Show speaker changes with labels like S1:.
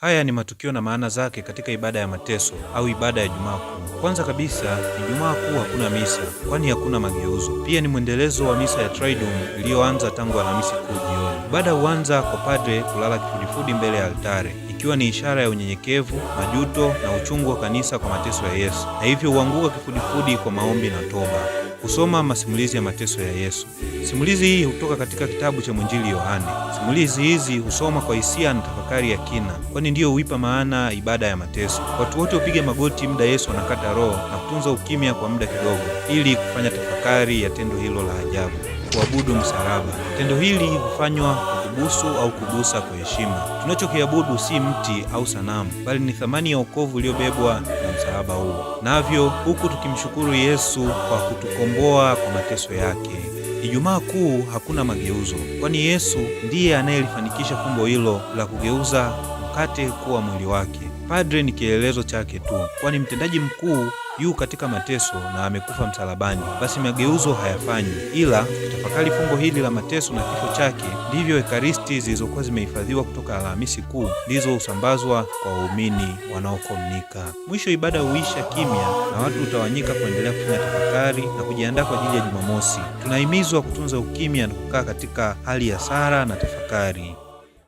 S1: Haya ni matukio na maana zake katika ibada ya mateso au ibada ya Ijumaa Kuu. Kwanza kabisa, Ijumaa Kuu hakuna misa, kwani hakuna mageuzo. Pia ni mwendelezo wa misa ya Triduum iliyoanza tangu Alhamisi Kuu jioni. Ibada huanza kwa padre kulala kifudifudi mbele ya altare, ikiwa ni ishara ya unyenyekevu, majuto na uchungu wa kanisa kwa mateso ya Yesu, na hivyo huanguka kifudifudi kwa maombi na toba. Kusoma masimulizi ya mateso ya Yesu. Simulizi hii hutoka katika kitabu cha Mwinjili Yohane. Simulizi hizi husoma kwa hisia na tafakari ya kina, kwani ndiyo huipa maana ibada ya mateso. Watu wote hupiga magoti muda Yesu anakata roho na kutunza ukimya kwa muda kidogo, ili kufanya tafakari ya tendo hilo la ajabu, kuabudu msalaba. Tendo hili hufanywa kwa kubusu au kugusa kwa heshima. Tunachokiabudu si mti au sanamu, bali ni thamani ya wokovu iliyobebwa na msalaba huo, navyo huku tukimshukuru Yesu kwa kutukomboa kwa mateso yake. Ijumaa Kuu hakuna mageuzo, kwani Yesu ndiye anayelifanikisha fumbo hilo la kugeuza mkate kuwa mwili wake. Padre ni kielelezo chake tu, kwani mtendaji mkuu yu katika mateso na amekufa msalabani. Basi mageuzo hayafanywi, ila tukitafakari fumbo hili la mateso na kifo chake, ndivyo ekaristi zilizokuwa zimehifadhiwa kutoka Alhamisi Kuu ndizo husambazwa kwa waumini wanaokomunika. Mwisho ibada huisha kimya na watu hutawanyika kuendelea kufanya tafakari na kujiandaa kwa ajili ya Jumamosi. Tunahimizwa kutunza ukimya na kukaa katika hali ya sala na tafakari.